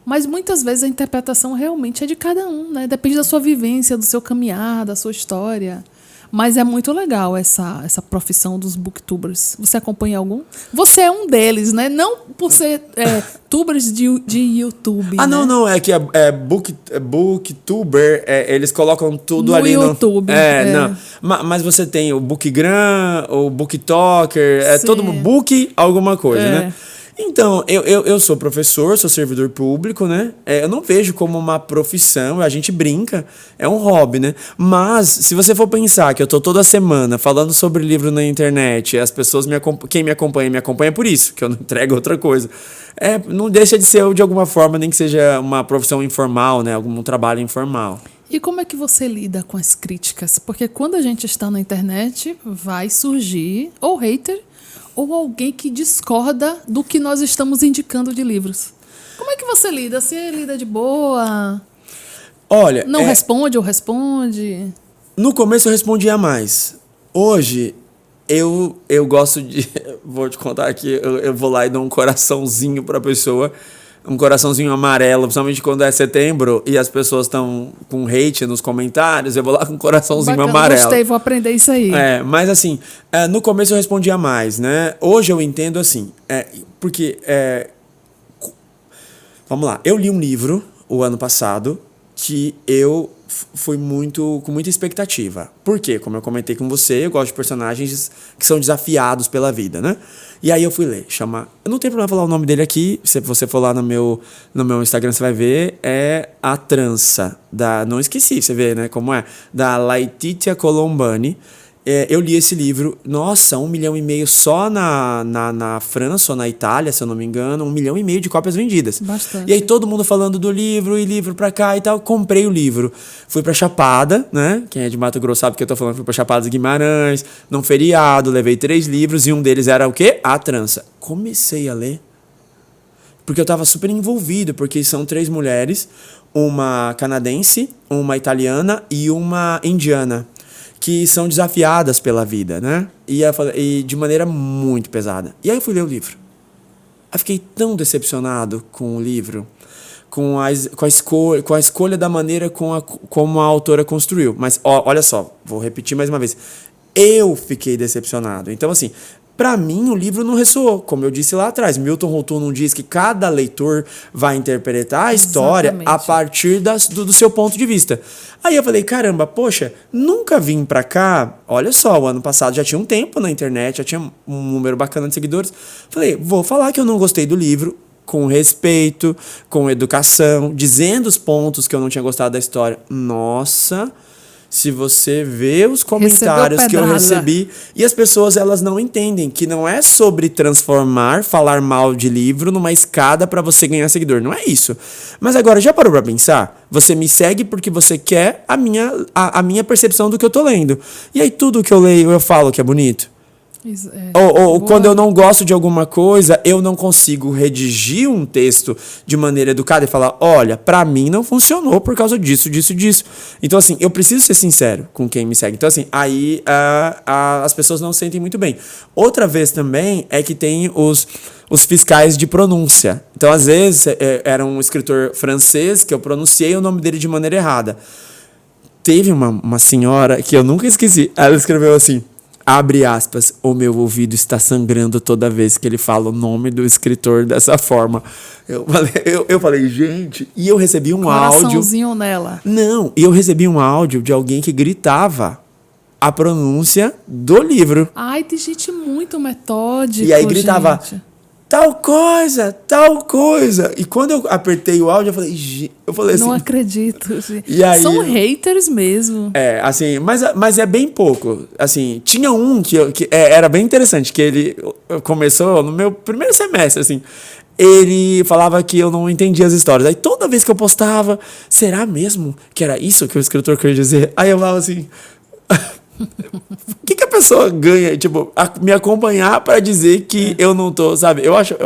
Mas muitas vezes a interpretação realmente é de cada um, né? Depende da sua vivência, do seu caminhar, da sua história. Mas é muito legal essa profissão dos booktubers. Você acompanha algum? Você é um deles, né? Não por ser tubers de YouTube. Ah, né? Não. É que booktuber, eles colocam tudo no ali YouTube, Não. Mas você tem o bookgram, o booktalker, todo mundo, book alguma coisa, né? Então, eu sou professor, sou servidor público, né? Eu não vejo como uma profissão, a gente brinca, é um hobby, né? Mas, se você for pensar que eu tô toda semana falando sobre livro na internet, as pessoas quem me acompanha por isso, que eu não entrego outra coisa. Não deixa de ser, de alguma forma, nem que seja uma profissão informal, né? Algum trabalho informal. E como é que você lida com as críticas? Porque quando a gente está na internet, vai surgir ou hater ou alguém que discorda do que nós estamos indicando de livros. Como é que você lida? Você lida de boa? Olha... Não responde ou responde? No começo eu respondia mais. Hoje, eu gosto de... Vou te contar aqui, eu vou lá e dou um coraçãozinho pra pessoa. Um coraçãozinho amarelo, principalmente quando é setembro e as pessoas estão com hate nos comentários, eu vou lá com um coraçãozinho amarelo. Gostei, vou aprender isso aí. Mas assim, no começo eu respondia mais, né? Hoje eu entendo assim, porque... Vamos lá, eu li um livro o ano passado que eu fui com muita expectativa. Por quê? Como eu comentei com você, eu gosto de personagens que são desafiados pela vida, né? E aí eu fui ler, eu não tenho problema falar o nome dele aqui, se você for lá no meu Instagram você vai ver, é A Trança, não esqueci, você vê, né, como é, da Laetitia Colombani. Eu li esse livro, nossa, 1,5 milhão só na França ou na Itália, se eu não me engano, 1,5 milhão de cópias vendidas. Bastante. E aí todo mundo falando do livro, e livro pra cá e tal, comprei o livro. Fui pra Chapada, né, quem é de Mato Grosso sabe o que eu tô falando, fui pra Chapada dos Guimarães, num feriado, levei 3 livros e um deles era o quê? A Trança. Comecei a ler, porque eu tava super envolvido, porque são 3 mulheres, uma canadense, uma italiana e uma indiana, que são desafiadas pela vida, né? E de maneira muito pesada. E aí eu fui ler o livro. Eu fiquei tão decepcionado com o livro, com a escolha da maneira como a autora construiu. Mas olha só, vou repetir mais uma vez. eu fiquei decepcionado. Então, assim, para mim, o livro não ressoou. Como eu disse lá atrás, Milton Rotum não diz que cada leitor vai interpretar a história Exatamente. a partir do seu ponto de vista. Aí eu falei, caramba, poxa, nunca vim pra cá. Olha só, o ano passado já tinha um tempo na internet, já tinha um número bacana de seguidores. Falei, vou falar que eu não gostei do livro, com respeito, com educação, dizendo os pontos que eu não tinha gostado da história. Nossa... Se você vê os comentários que eu recebi, e as pessoas elas não entendem que não é sobre transformar, falar mal de livro numa escada para você ganhar seguidor. Não é isso. Mas agora, já parou para pensar? Você me segue porque você quer a minha percepção do que eu tô lendo. E aí tudo que eu leio eu falo que é bonito. Ou quando eu não gosto de alguma coisa, eu não consigo redigir um texto de maneira educada e falar, olha, pra mim não funcionou por causa disso, disso, disso. Então, assim, eu preciso ser sincero com quem me segue. Então, assim, aí as pessoas não se sentem muito bem. Outra vez também é que tem os fiscais de pronúncia. Então, às vezes, era um escritor francês que eu pronunciei o nome dele de maneira errada. Teve uma senhora que eu nunca esqueci. Ela escreveu assim... Abre aspas, o meu ouvido está sangrando toda vez que ele fala o nome do escritor dessa forma. Eu falei, gente, e eu recebi um coraçãozinho áudio... nela. Não, e eu recebi um áudio de alguém que gritava a pronúncia do livro. Ai, tem gente muito metódica, e aí gritava, gente. Tal coisa, tal coisa. E quando eu apertei o áudio, eu falei assim... Não acredito. E aí, são haters mesmo. Assim, mas é bem pouco. Assim, tinha um que era bem interessante, que ele começou no meu primeiro semestre, assim. Ele falava que eu não entendia as histórias. Aí toda vez que eu postava, será mesmo que era isso que o escritor queria dizer? Aí eu falava assim... O que a pessoa ganha, tipo, me acompanhar para dizer que eu não tô, sabe? Eu acho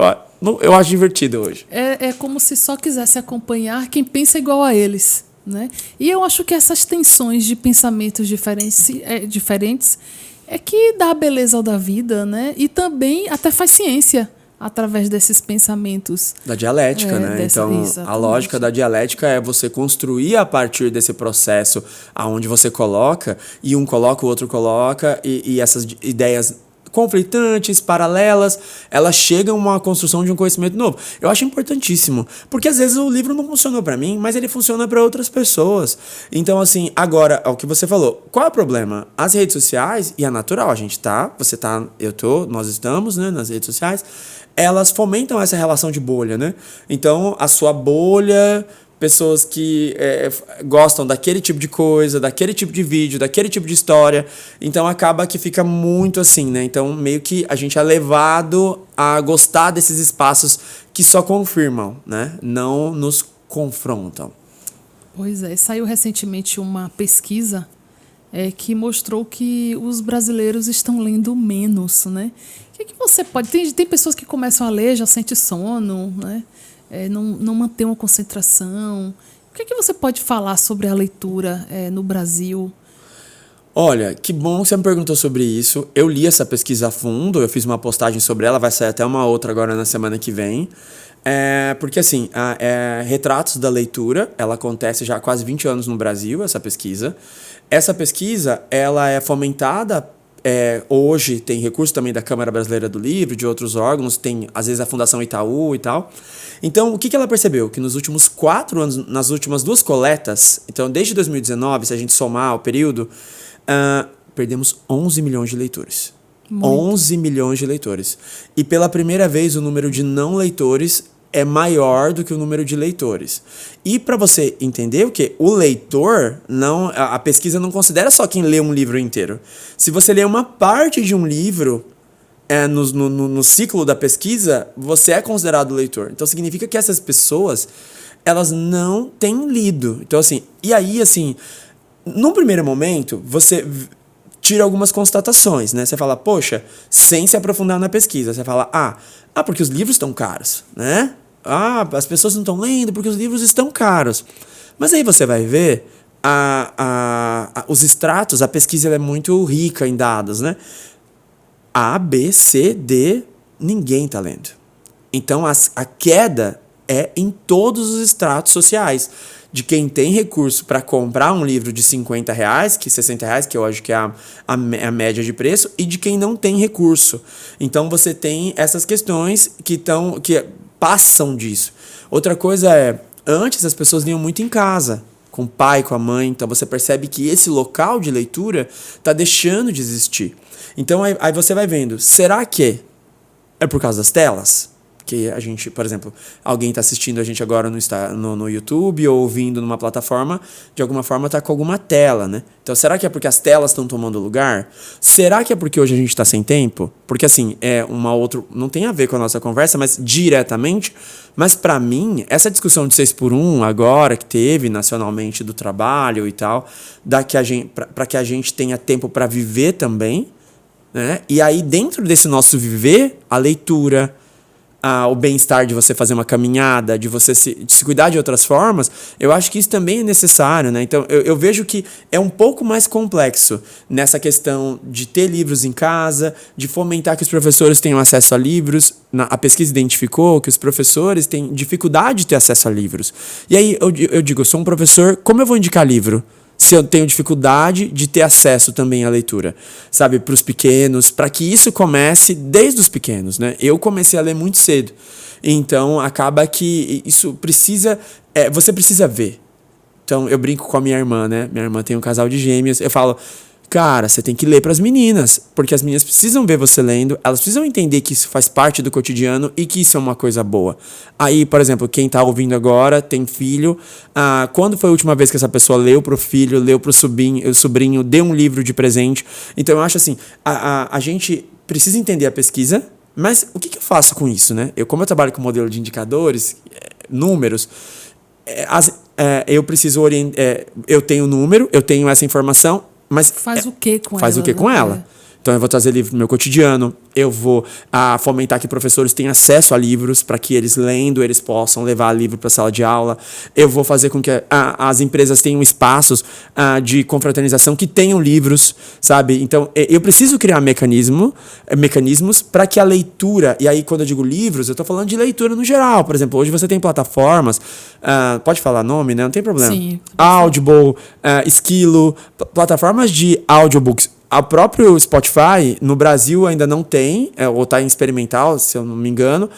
divertido hoje. É como se só quisesse acompanhar quem pensa igual a eles, né? E eu acho que essas tensões de pensamentos diferentes é que dá a beleza da vida, né? E também até faz ciência através desses pensamentos. Da dialética, né? Então, a lógica da dialética é você construir a partir desse processo aonde você coloca, e um coloca, o outro coloca, e essas ideias conflitantes, paralelas, elas chegam a uma construção de um conhecimento novo. Eu acho importantíssimo, porque às vezes o livro não funcionou para mim, mas ele funciona para outras pessoas. Então, assim, agora, o que você falou, qual é o problema? As redes sociais, e é natural, a gente tá, você tá, eu tô, nós estamos, né, nas redes sociais, elas fomentam essa relação de bolha, né? Então, a sua bolha, pessoas que gostam daquele tipo de coisa, daquele tipo de vídeo, daquele tipo de história. Então, acaba que fica muito assim, né? Então, meio que a gente é levado a gostar desses espaços que só confirmam, né? Não nos confrontam. Pois é, saiu recentemente uma pesquisa que mostrou que os brasileiros estão lendo menos, né? O que você pode... Tem pessoas que começam a ler, já sente sono, né? Não mantém uma concentração. O que você pode falar sobre a leitura no Brasil? Olha, que bom que você me perguntou sobre isso. Eu li essa pesquisa a fundo, eu fiz uma postagem sobre ela, vai sair até uma outra agora na semana que vem. Porque assim, Retratos da Leitura, ela acontece já há quase 20 anos no Brasil, essa pesquisa. Essa pesquisa, ela é fomentada... hoje tem recurso também da Câmara Brasileira do Livro, de outros órgãos, tem às vezes a Fundação Itaú e tal. Então, o que ela percebeu? Que nos últimos 4 anos, nas últimas 2 coletas, então desde 2019, se a gente somar o período, perdemos 11 milhões de leitores. Muito. 11 milhões de leitores. E pela primeira vez o número de não leitores é maior do que o número de leitores. E para você entender o que? O leitor, a pesquisa não considera só quem lê um livro inteiro. Se você lê uma parte de um livro no ciclo da pesquisa, você é considerado leitor. Então significa que essas pessoas, elas não têm lido. Então assim, e aí assim, num primeiro momento, você tira algumas constatações, né? Você fala, poxa, sem se aprofundar na pesquisa, você fala, porque os livros estão caros, né? As pessoas não estão lendo porque os livros estão caros. Mas aí você vai ver os extratos, a pesquisa é muito rica em dados, né? A, B, C, D, ninguém está lendo. Então a queda é em todos os estratos sociais. de quem tem recurso para comprar um livro de R$50, que R$60, que eu acho que é a média de preço, e de quem não tem recurso. Então você tem essas questões que passam disso. Outra coisa é, antes as pessoas liam muito em casa, com o pai, com a mãe, então você percebe que esse local de leitura está deixando de existir. Então aí você vai vendo, será que é por causa das telas? Que a gente, por exemplo, alguém está assistindo a gente agora no YouTube ou ouvindo numa plataforma, de alguma forma está com alguma tela, né? Então, será que é porque as telas estão tomando lugar? Será que é porque hoje a gente está sem tempo? Porque, assim, não tem a ver com a nossa conversa, mas diretamente. Mas, para mim, essa discussão de 6x1 agora, que teve nacionalmente do trabalho e tal, para que a gente tenha tempo para viver também, né? E aí, dentro desse nosso viver, a leitura, o bem-estar de você fazer uma caminhada, de você se cuidar de outras formas, eu acho que isso também é necessário, né? Então, eu vejo que é um pouco mais complexo nessa questão de ter livros em casa, de fomentar que os professores tenham acesso a livros. A pesquisa identificou que os professores têm dificuldade de ter acesso a livros. E aí, eu digo, eu sou um professor, como eu vou indicar livro? Se eu tenho dificuldade de ter acesso também à leitura, sabe, para os pequenos, para que isso comece desde os pequenos, né? Eu comecei a ler muito cedo, então acaba que isso precisa, você precisa ver. Então eu brinco com a minha irmã, né? Minha irmã tem um casal de gêmeas, eu falo, cara, você tem que ler para as meninas, porque as meninas precisam ver você lendo, elas precisam entender que isso faz parte do cotidiano e que isso é uma coisa boa. Aí, por exemplo, quem está ouvindo agora, tem filho, quando foi a última vez que essa pessoa leu para o filho, leu para o sobrinho, deu um livro de presente? Então eu acho assim, a gente precisa entender a pesquisa, mas o que eu faço com isso, né? Como eu trabalho com modelo de indicadores, números, eu preciso orientar, eu tenho o número, eu tenho essa informação, mas faz o que com ela? Faz o que com ela? Então, eu vou trazer livro no meu cotidiano, eu vou fomentar que professores tenham acesso a livros para que eles, lendo, eles possam levar livro para a sala de aula. Eu vou fazer com que as empresas tenham espaços de confraternização que tenham livros, sabe? Então, eu preciso criar mecanismos para que a leitura, e aí quando eu digo livros, eu estou falando de leitura no geral. Por exemplo, hoje você tem plataformas, pode falar nome, né? Não tem problema. Sim. Audible, Esquilo, plataformas de audiobooks. O próprio Spotify, no Brasil ainda não tem, ou está em experimental, se eu não me engano,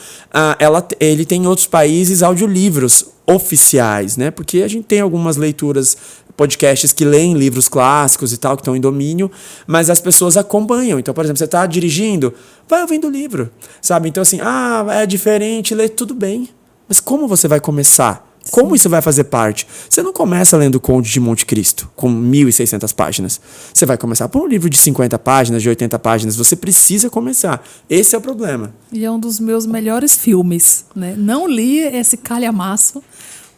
ele tem em outros países audiolivros oficiais, né? Porque a gente tem algumas leituras, podcasts que leem livros clássicos e tal, que estão em domínio, mas as pessoas acompanham. Então, por exemplo, você está dirigindo, vai ouvindo o livro, sabe? Então, assim, é diferente, lê, tudo bem. Mas como você vai começar? Como isso vai fazer parte? Você não começa lendo o Conde de Monte Cristo, com 1.600 páginas. Você vai começar por um livro de 50 páginas, de 80 páginas. Você precisa começar. Esse é o problema. E é um dos meus melhores filmes, né? Não li esse calhamaço,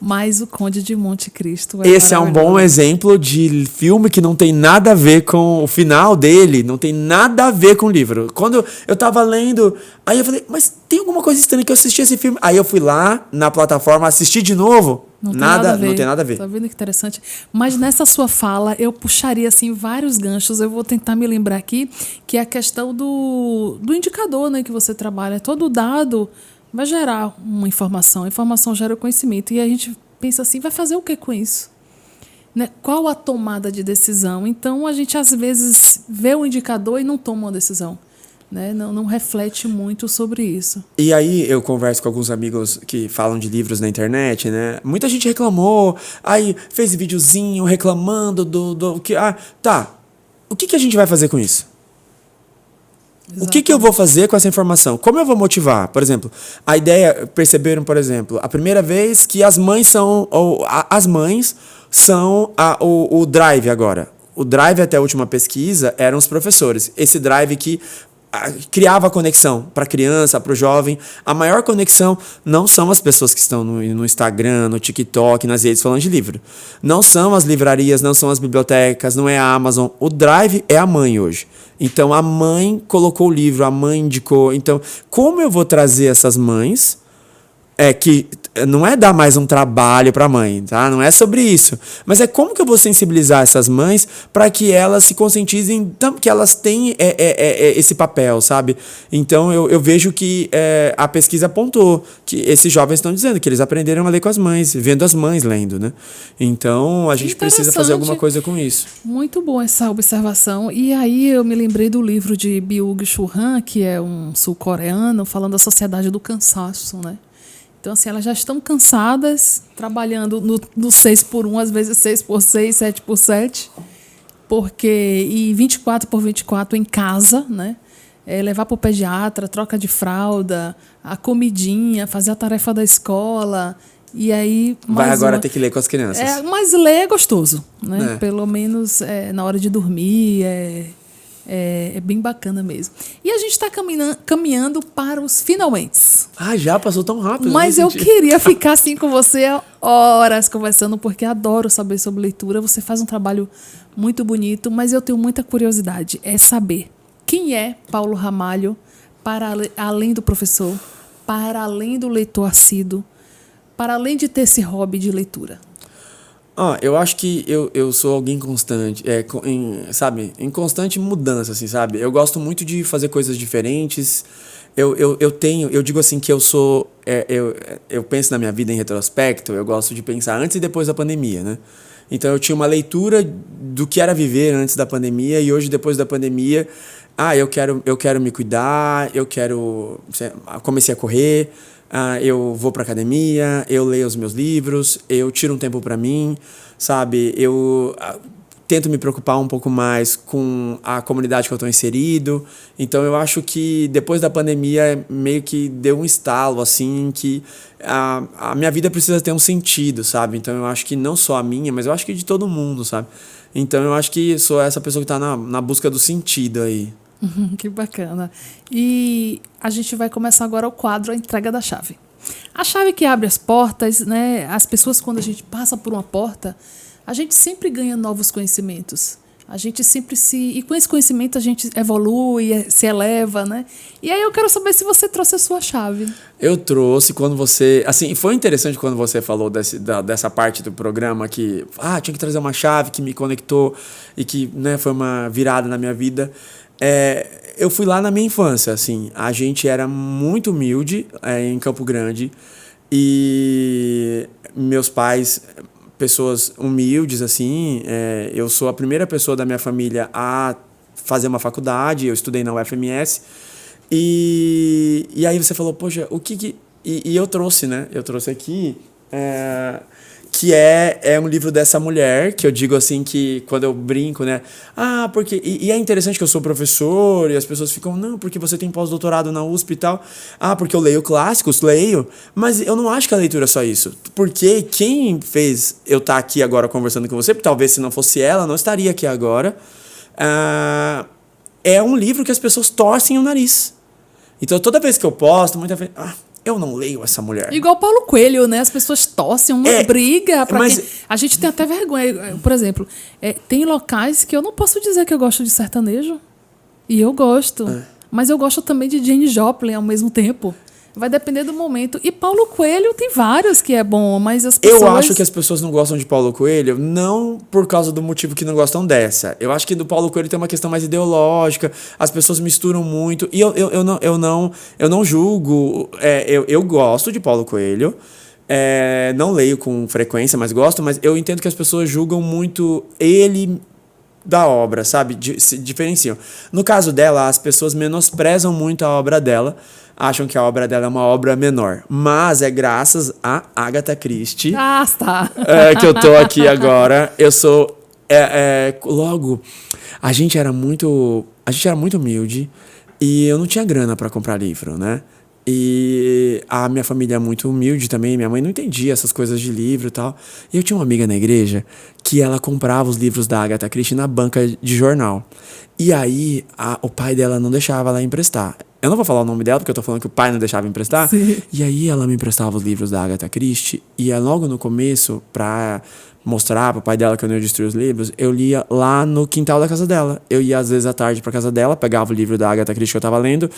mas o Conde de Monte Cristo. Esse é um bom exemplo de filme que não tem nada a ver com o final dele, não tem nada a ver com o livro. Quando eu tava lendo, aí eu falei, mas tem alguma coisa estranha que eu assisti esse filme. Aí eu fui lá na plataforma assistir de novo. Não tem nada a ver. Tá vendo que interessante? Mas nessa sua fala, eu puxaria assim vários ganchos. Eu vou tentar me lembrar aqui, que é a questão do indicador, né, que você trabalha. Todo dado vai gerar uma informação. A informação gera conhecimento. E a gente pensa assim, vai fazer o que com isso? Né? Qual a tomada de decisão? Então, a gente às vezes vê o indicador e não toma uma decisão. Né? Não reflete muito sobre isso. E aí eu converso com alguns amigos que falam de livros na internet, né? Muita gente reclamou, aí fez videozinho reclamando do que... tá, o que a gente vai fazer com isso? Exatamente. O que eu vou fazer com essa informação? Como eu vou motivar? Por exemplo, a ideia, perceberam, por exemplo, a primeira vez que as mães são o drive agora. O drive, até a última pesquisa, eram os professores. Esse drive que criava a conexão para a criança, para o jovem. A maior conexão não são as pessoas que estão no Instagram, no TikTok, nas redes falando de livro. Não são as livrarias, não são as bibliotecas, não é a Amazon. O drive é a mãe hoje. Então, a mãe colocou o livro, a mãe indicou. Então, como eu vou trazer essas mães que não é dar mais um trabalho para a mãe, tá? Não é sobre isso. Mas é como que eu vou sensibilizar essas mães para que elas se conscientizem, que elas têm esse papel, sabe? Então eu vejo que a pesquisa apontou que esses jovens estão dizendo que eles aprenderam a ler com as mães, vendo as mães lendo, né? Então a gente precisa fazer alguma coisa com isso. Muito boa essa observação. E aí eu me lembrei do livro de Byung-Chul Han, que é um sul-coreano, falando da sociedade do cansaço, né? Então, assim, elas já estão cansadas, trabalhando no 6x1, às vezes 6x6, 7x7, e 24x24 em casa, né? Levar para o pediatra, troca de fralda, a comidinha, fazer a tarefa da escola. E aí. Vai agora ter que ler com as crianças. Mas ler é gostoso, né? Pelo menos na hora de dormir. É bem bacana mesmo. E a gente está caminhando para os finalmente. Já passou tão rápido. Mas eu queria ficar assim com você horas conversando, porque adoro saber sobre leitura. Você faz um trabalho muito bonito, mas eu tenho muita curiosidade. É saber quem é Paulo Ramalho, para além do professor, para além do leitor assíduo, para além de ter esse hobby de leitura. Eu acho que eu sou alguém constante, em constante mudança, assim, sabe? Eu gosto muito de fazer coisas diferentes. Eu digo assim que eu sou, eu penso na minha vida em retrospecto, eu gosto de pensar antes e depois da pandemia, né? Então eu tinha uma leitura do que era viver antes da pandemia e hoje, depois da pandemia, eu quero me cuidar, comecei a correr, eu vou para academia, eu leio os meus livros, eu tiro um tempo para mim, sabe? Eu tento me preocupar um pouco mais com a comunidade que eu estou inserido. Então eu acho que depois da pandemia meio que deu um estalo, assim, que a minha vida precisa ter um sentido, sabe? Então eu acho que não só a minha, mas eu acho que de todo mundo, sabe? Então eu acho que sou essa pessoa que está na busca do sentido aí. Que bacana. E a gente vai começar agora o quadro A Entrega da Chave. A chave que abre as portas, né? As pessoas, quando a gente passa por uma porta, a gente sempre ganha novos conhecimentos. A gente sempre E com esse conhecimento a gente evolui, se eleva, né? E aí eu quero saber se você trouxe a sua chave. Eu trouxe quando você... Assim, foi interessante quando você falou dessa parte do programa que... tinha que trazer uma chave que me conectou e que, né, foi uma virada na minha vida. Eu fui lá na minha infância, assim, a gente era muito humilde em Campo Grande e meus pais, pessoas humildes, assim, eu sou a primeira pessoa da minha família a fazer uma faculdade, eu estudei na UFMS e aí você falou, poxa, o que... E eu trouxe, né, eu trouxe aqui... que é um livro dessa mulher, que eu digo assim que quando eu brinco, né? Porque... E é interessante que eu sou professor e as pessoas ficam, não, porque você tem pós-doutorado na USP e tal. Porque eu leio clássicos, leio, mas eu não acho que a leitura é só isso. Porque quem fez eu estar aqui agora conversando com você, porque talvez se não fosse ela, não estaria aqui agora, é um livro que as pessoas torcem o nariz. Então toda vez que eu posto, muita vez... eu não leio essa mulher. Igual Paulo Coelho, né? As pessoas torcem uma briga pra quem... A gente tem até vergonha. Por exemplo, tem locais que eu não posso dizer que eu gosto de sertanejo. E eu gosto. Mas eu gosto também de Jane Joplin ao mesmo tempo. Vai depender do momento. E Paulo Coelho tem vários que é bom, mas as pessoas... Eu acho que as pessoas não gostam de Paulo Coelho não por causa do motivo que não gostam dessa. Eu acho que do Paulo Coelho tem uma questão mais ideológica, as pessoas misturam muito. E eu não julgo. Eu gosto de Paulo Coelho. Não leio com frequência, mas gosto. Mas eu entendo que as pessoas julgam muito ele da obra, sabe? Se diferenciam. No caso dela, as pessoas menosprezam muito a obra dela, acham que a obra dela é uma obra menor. Mas é graças a Agatha Christie tá. Que eu tô aqui agora. Eu sou... logo, a gente era muito humilde e eu não tinha grana para comprar livro, né? E a minha família é muito humilde também. Minha mãe não entendia essas coisas de livro e tal. E eu tinha uma amiga na igreja que ela comprava os livros da Agatha Christie na banca de jornal. E aí o pai dela não deixava ela emprestar. Eu não vou falar o nome dela, porque eu tô falando que o pai não deixava emprestar. Sim. E aí ela me emprestava os livros da Agatha Christie. E logo no começo, pra mostrar pro pai dela que eu não ia destruir os livros, eu lia lá no quintal da casa dela. Eu ia às vezes à tarde pra casa dela, pegava o livro da Agatha Christie que eu tava lendo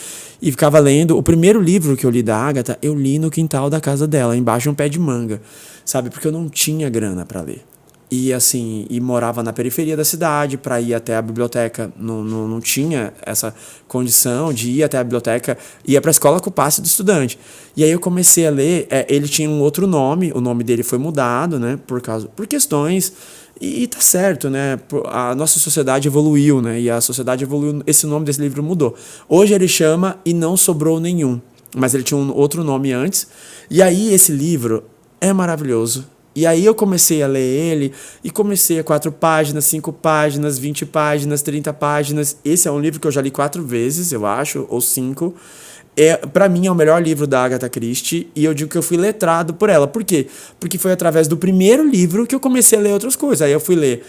e ficava lendo. O primeiro livro que eu li da Agatha, eu li no quintal da casa dela, embaixo de um pé de manga, sabe? Porque eu não tinha grana pra ler. E assim, e morava na periferia da cidade, para ir até a biblioteca, não tinha essa condição de ir até a biblioteca, ia para a escola com o passe do estudante. E aí eu comecei a ler, ele tinha um outro nome, o nome dele foi mudado, né, por questões, e tá certo, né, a nossa sociedade evoluiu, né, e a sociedade evoluiu, esse nome desse livro mudou. Hoje ele chama E Não Sobrou Nenhum, mas ele tinha um outro nome antes, e aí esse livro é maravilhoso. E aí eu comecei a ler ele, e comecei a 4 páginas, 5 páginas, 20 páginas, 30 páginas. Esse é um livro que eu já li 4 vezes, eu acho, ou 5. Pra mim é o melhor livro da Agatha Christie, e eu digo que eu fui letrado por ela. Por quê? Porque foi através do primeiro livro que eu comecei a ler outras coisas. Aí eu fui ler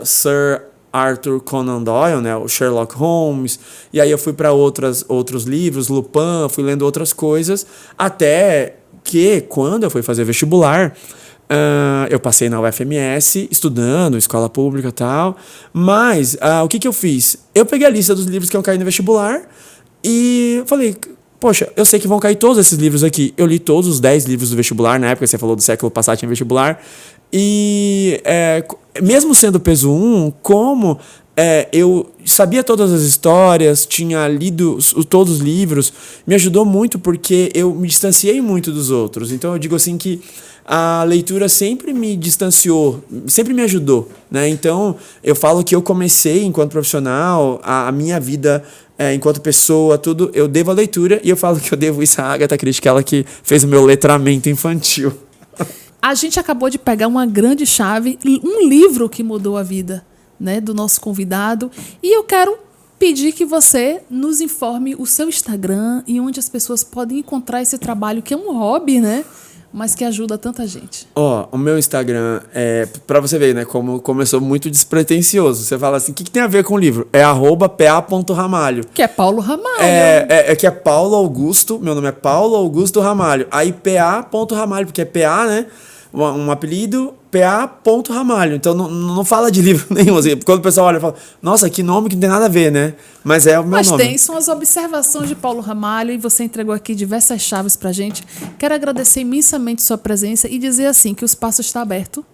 Sir Arthur Conan Doyle, né, o Sherlock Holmes, e aí eu fui para outros livros, Lupin, fui lendo outras coisas, até que quando eu fui fazer vestibular, eu passei na UFMS, estudando, escola pública e tal, mas o que eu fiz? Eu peguei a lista dos livros que eu caí no vestibular e falei, poxa, eu sei que vão cair todos esses livros aqui. Eu li todos os 10 livros do vestibular, na época você falou do século passado tinha vestibular, e mesmo sendo peso 1, como eu sabia todas as histórias, tinha lido todos os livros, me ajudou muito porque eu me distanciei muito dos outros. Então eu digo assim que a leitura sempre me distanciou, sempre me ajudou, né? Então eu falo que eu comecei enquanto profissional, a minha vida enquanto pessoa, tudo, eu devo à leitura, e eu falo que eu devo isso à Agatha Christie, que ela que fez o meu letramento infantil. A gente acabou de pegar uma grande chave, um livro que mudou a vida, né, do nosso convidado, e eu quero pedir que você nos informe o seu Instagram e onde as pessoas podem encontrar esse trabalho, que é um hobby, né, mas que ajuda tanta gente. O meu Instagram pra você ver, né, como começou muito despretensioso. Você fala assim, o que tem a ver com o livro? É @pa.ramalho. Que é Paulo Ramalho. Que é Paulo Augusto, meu nome é Paulo Augusto Ramalho. Aí pa.ramalho, porque é PA, né, um apelido, pa.ramalho. Então não fala de livro nenhum. Assim, quando o pessoal olha e fala, nossa, que nome que não tem nada a ver, né? Mas é o meu nome. Mas são as observações de Paulo Ramalho, e você entregou aqui diversas chaves pra gente. Quero agradecer imensamente sua presença e dizer assim que o espaço está aberto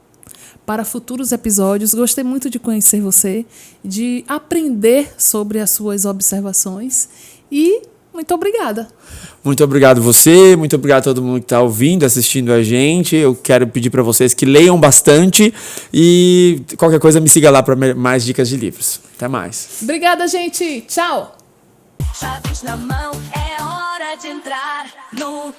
para futuros episódios. Gostei muito de conhecer você, de aprender sobre as suas observações, e muito obrigada. Muito obrigado você, muito obrigado a todo mundo que está ouvindo, assistindo a gente. Eu quero pedir para vocês que leiam bastante, e qualquer coisa me siga lá para mais dicas de livros. Até mais. Obrigada, gente. Tchau. Chaves na mão, é hora de entrar no